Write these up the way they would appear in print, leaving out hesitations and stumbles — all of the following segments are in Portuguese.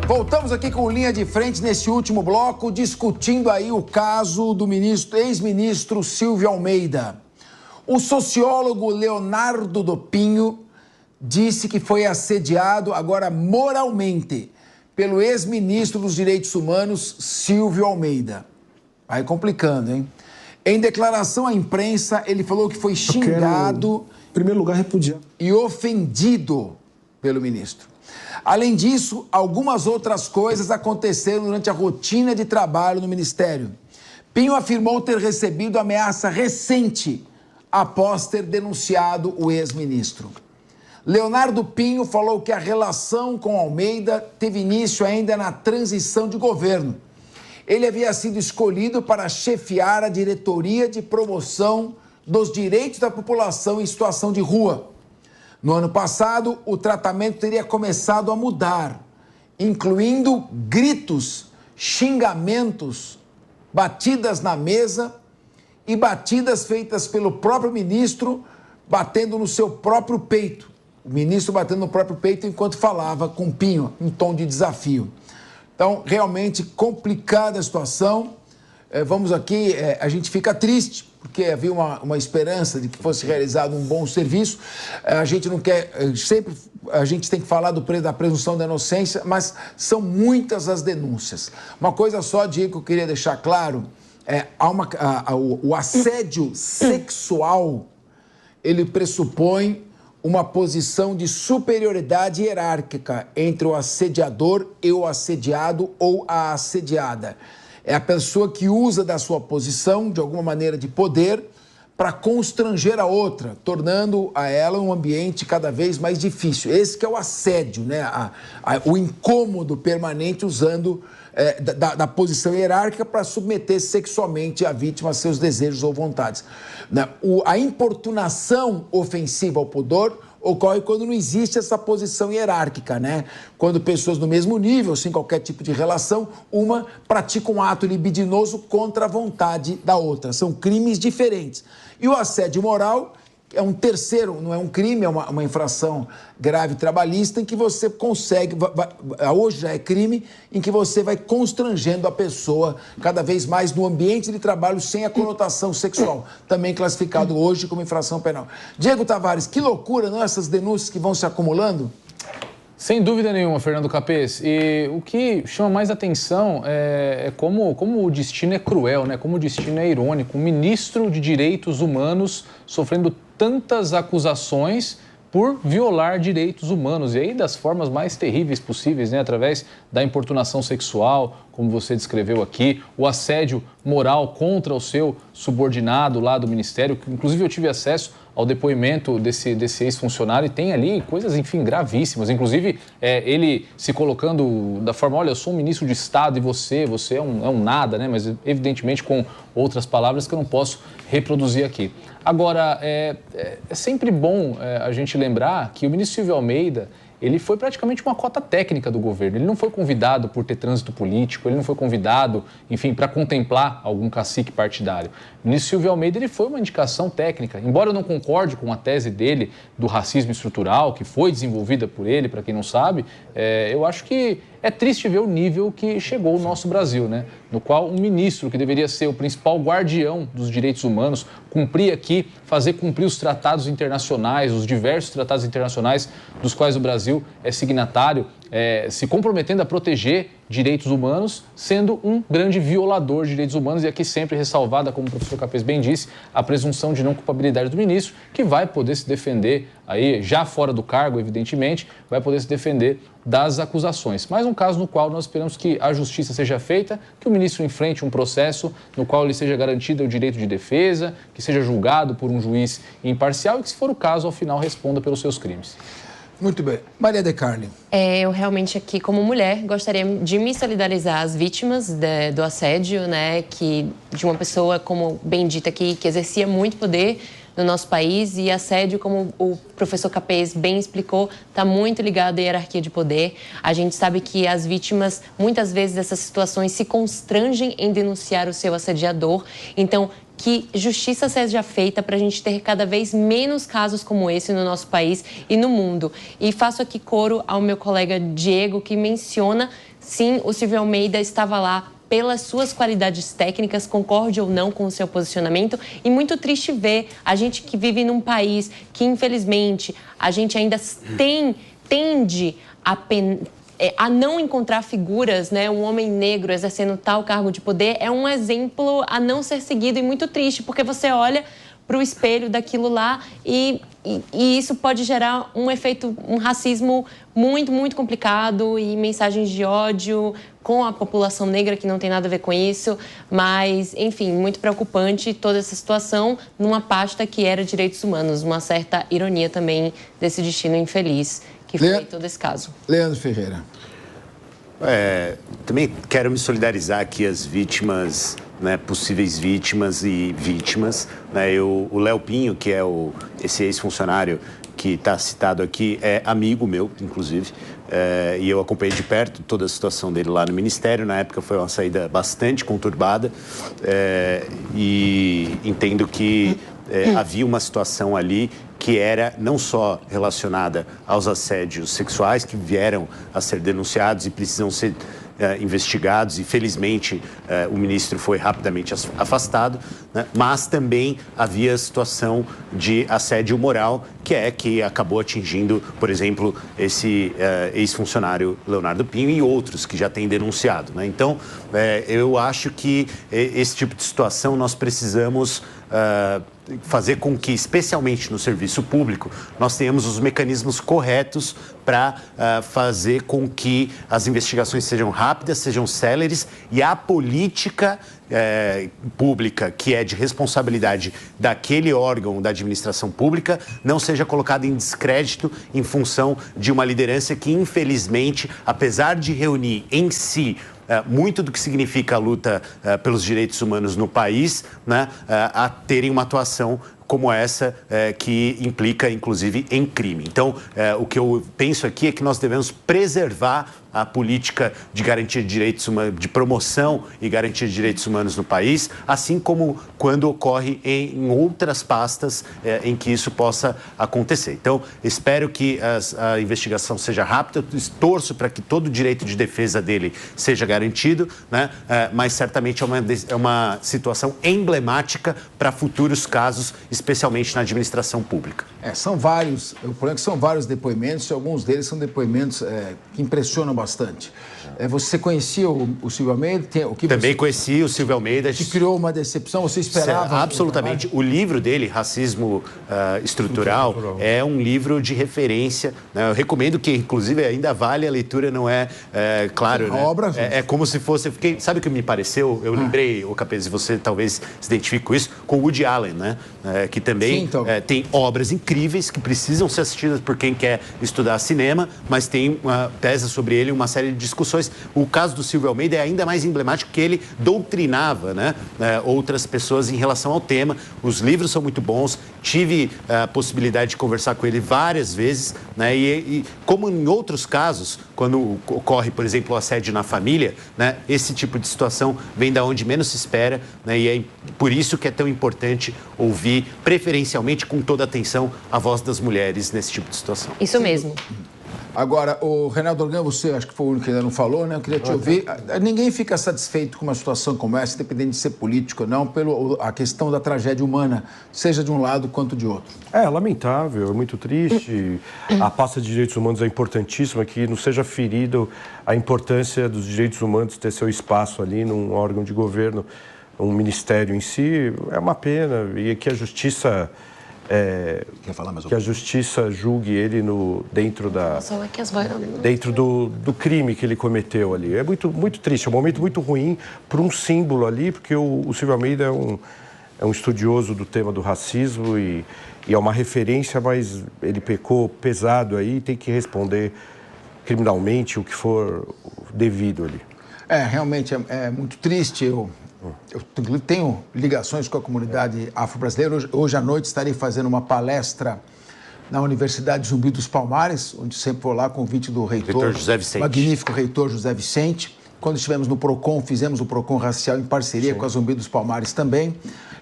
Voltamos aqui com linha de frente nesse último bloco, discutindo aí o caso do ex-ministro Silvio Almeida. O sociólogo Leonardo do Pinho disse que foi assediado, agora moralmente, pelo ex-ministro dos Direitos Humanos, Silvio Almeida. Vai complicando, hein? Em declaração à imprensa, ele falou que foi xingado, em primeiro lugar, repudiar e ofendido pelo ministro. Além disso, algumas outras coisas aconteceram durante a rotina de trabalho no Ministério. Pinho afirmou ter recebido ameaça recente após ter denunciado o ex-ministro. Leonardo Pinho falou que a relação com Almeida teve início ainda na transição de governo. Ele havia sido escolhido para chefiar a diretoria de promoção dos direitos da população em situação de rua. No ano passado, o tratamento teria começado a mudar, incluindo gritos, xingamentos, batidas na mesa e batidas feitas pelo próprio ministro, batendo no seu próprio peito. O ministro batendo no próprio peito enquanto falava com Pinho, em tom de desafio. Então, realmente complicada a situação. Vamos aqui, a gente fica triste, porque havia uma esperança de que fosse realizado um bom serviço. A gente não quer, sempre a gente tem que falar da presunção da inocência, mas são muitas as denúncias. Uma coisa só, Diego, que eu queria deixar claro, o assédio sexual, ele pressupõe uma posição de superioridade hierárquica entre o assediador e o assediado ou a assediada. É a pessoa que usa da sua posição, de alguma maneira de poder, para constranger a outra, tornando a ela um ambiente cada vez mais difícil. Esse que é o assédio, né? O incômodo permanente usando da posição hierárquica para submeter sexualmente a vítima a seus desejos ou vontades. A importunação ofensiva ao pudor ocorre quando não existe essa posição hierárquica, né? Quando pessoas do mesmo nível, sem qualquer tipo de relação, uma pratica um ato libidinoso contra a vontade da outra. São crimes diferentes. E o assédio moral é um terceiro, não é um crime, é uma infração grave trabalhista em que você consegue, hoje já é crime, em que você vai constrangendo a pessoa cada vez mais no ambiente de trabalho sem a conotação sexual, também classificado hoje como infração penal. Diego Tavares, que loucura, não? Essas denúncias que vão se acumulando? Sem dúvida nenhuma, Fernando Capês. E o que chama mais atenção é como o destino é cruel, né? Como o destino é irônico. Um ministro de Direitos Humanos sofrendo tantas acusações por violar direitos humanos, e aí das formas mais terríveis possíveis, né? Através da importunação sexual, como você descreveu aqui, o assédio moral contra o seu subordinado lá do Ministério, que inclusive eu tive acesso ao depoimento desse ex-funcionário e tem ali coisas, enfim, gravíssimas. Inclusive, ele se colocando da forma, olha, eu sou um ministro de Estado e você é um nada, né? Mas evidentemente com outras palavras que eu não posso reproduzir aqui. Agora, é sempre bom a gente lembrar que o ministro Silvio Almeida, ele foi praticamente uma cota técnica do governo. Ele não foi convidado por ter trânsito político, ele não foi convidado, enfim, para contemplar algum cacique partidário. O ministro Silvio Almeida, ele foi uma indicação técnica. Embora eu não concorde com a tese dele do racismo estrutural, que foi desenvolvida por ele, para quem não sabe, eu acho que é triste ver o nível que chegou o nosso Brasil, né? No qual um ministro que deveria ser o principal guardião dos direitos humanos, fazer cumprir os tratados internacionais, os diversos tratados internacionais dos quais o Brasil é signatário, se comprometendo a proteger direitos humanos, sendo um grande violador de direitos humanos, e aqui sempre ressalvada, como o professor Capês bem disse, a presunção de não culpabilidade do ministro, que vai poder se defender, aí já fora do cargo, evidentemente, vai poder se defender das acusações. Mais um caso no qual nós esperamos que a justiça seja feita, que o ministro enfrente um processo no qual ele seja garantido o direito de defesa, que seja julgado por um juiz imparcial e que, se for o caso, ao final responda pelos seus crimes. Muito bem. Maria De Carli. Eu realmente aqui, como mulher, gostaria de me solidarizar às vítimas do assédio, né, de uma pessoa, como bem dita aqui, que exercia muito poder no nosso país, e assédio, como o professor Capês bem explicou, está muito ligado à hierarquia de poder. A gente sabe que as vítimas, muitas vezes, dessas situações se constrangem em denunciar o seu assediador. Então, que justiça seja feita para a gente ter cada vez menos casos como esse no nosso país e no mundo. E faço aqui coro ao meu colega Diego, que menciona sim, o Silvio Almeida estava lá pelas suas qualidades técnicas, concorde ou não com o seu posicionamento. E muito triste ver a gente que vive num país que, infelizmente, a gente ainda tende a não encontrar figuras, né? Um homem negro exercendo tal cargo de poder é um exemplo a não ser seguido e muito triste, porque você olha para o espelho daquilo lá e isso pode gerar um efeito, um racismo muito, muito complicado e mensagens de ódio com a população negra, que não tem nada a ver com isso. Mas, enfim, muito preocupante toda essa situação numa pasta que era direitos humanos. Uma certa ironia também desse destino infeliz que foi todo esse caso. Leandro Ferreira. Também quero me solidarizar aqui às vítimas, né, possíveis vítimas e vítimas. Né, o Léo Pinho, que é esse ex-funcionário que está citado aqui, é amigo meu, inclusive, e eu acompanhei de perto toda a situação dele lá no Ministério. Na época foi uma saída bastante conturbada e entendo que havia uma situação ali que era não só relacionada aos assédios sexuais que vieram a ser denunciados e precisam ser investigados, e felizmente o ministro foi rapidamente afastado, né? Mas também havia a situação de assédio moral que acabou atingindo, por exemplo, esse ex-funcionário Leonardo Pinho e outros que já têm denunciado, né? Então, eu acho que esse tipo de situação nós precisamos fazer com que, especialmente no serviço público, nós tenhamos os mecanismos corretos para fazer com que as investigações sejam rápidas, sejam céleres e a política pública, que é de responsabilidade daquele órgão da administração pública, não seja colocada em descrédito em função de uma liderança que, infelizmente, apesar de reunir em si muito do que significa a luta pelos direitos humanos no país, né, a terem uma atuação como essa, que implica, inclusive, em crime. Então, o que eu penso aqui é que nós devemos preservar a política de garantia de direitos humanos, de promoção e garantia de direitos humanos no país, assim como quando ocorre em outras pastas em que isso possa acontecer. Então, espero que a investigação seja rápida, torço para que todo o direito de defesa dele seja garantido, né? Mas certamente é uma situação emblemática para futuros casos, especialmente na administração pública. São vários, o problema é que são vários depoimentos, e alguns deles são depoimentos que impressionam bastante. Você conhecia o Silvio Almeida? Também conheci o Silvio Almeida. Que criou uma decepção, você esperava? Absolutamente. O livro dele, Racismo Estrutural, é um livro de referência, né? Eu recomendo que, inclusive, ainda vale a leitura, não claro, né? Obra, é como se fosse... Sabe o que me pareceu? Eu lembrei, Capese, você talvez se identifique com isso, com Woody Allen, né? Que também tem obras incríveis que precisam ser assistidas por quem quer estudar cinema, mas tem uma tese sobre ele, uma série de discussões. O caso do Silvio Almeida é ainda mais emblemático, porque ele doutrinava, né, outras pessoas em relação ao tema. Os livros são muito bons, tive a possibilidade de conversar com ele várias vezes, né, e como em outros casos, quando ocorre, por exemplo, o assédio na família, né, esse tipo de situação vem da onde menos se espera, né, e é por isso que é tão importante ouvir, preferencialmente com toda atenção, a voz das mulheres nesse tipo de situação. Isso mesmo. Agora, o Reinaldo Organ, você acho que foi o único que ainda não falou, né? Eu queria te ouvir. Ninguém fica satisfeito com uma situação como essa, independente de ser político ou não, pela questão da tragédia humana, seja de um lado quanto de outro. É lamentável, é muito triste. A pasta de direitos humanos é importantíssima, que não seja ferido a importância dos direitos humanos ter seu espaço ali num órgão de governo, um ministério em si. É uma pena, e que a justiça... que a justiça julgue ele dentro do crime que ele cometeu ali. É muito, muito triste, é um momento muito ruim para um símbolo ali, porque o Silvio Almeida é um estudioso do tema do racismo e é uma referência, mas ele pecou pesado aí e tem que responder criminalmente o que for devido ali. Realmente é muito triste. Eu tenho ligações com a comunidade afro-brasileira. Hoje à noite estarei fazendo uma palestra na Universidade Zumbi dos Palmares, onde sempre vou lá, convite do reitor José Vicente. Magnífico reitor José Vicente. Quando estivemos no PROCON, fizemos o PROCON racial em parceria com a Zumbi dos Palmares também.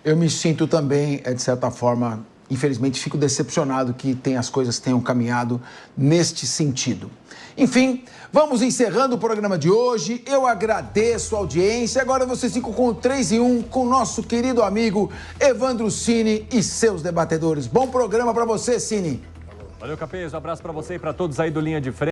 Eu me sinto também, de certa forma, infelizmente, fico decepcionado que as coisas tenham caminhado neste sentido. Enfim, vamos encerrando o programa de hoje. Eu agradeço a audiência. Agora vocês ficam com o 3 em 1 com o nosso querido amigo Evandro Cini e seus debatedores. Bom programa para você, Cini. Valeu, Capês. Um abraço para você e para todos aí do Linha de Frente.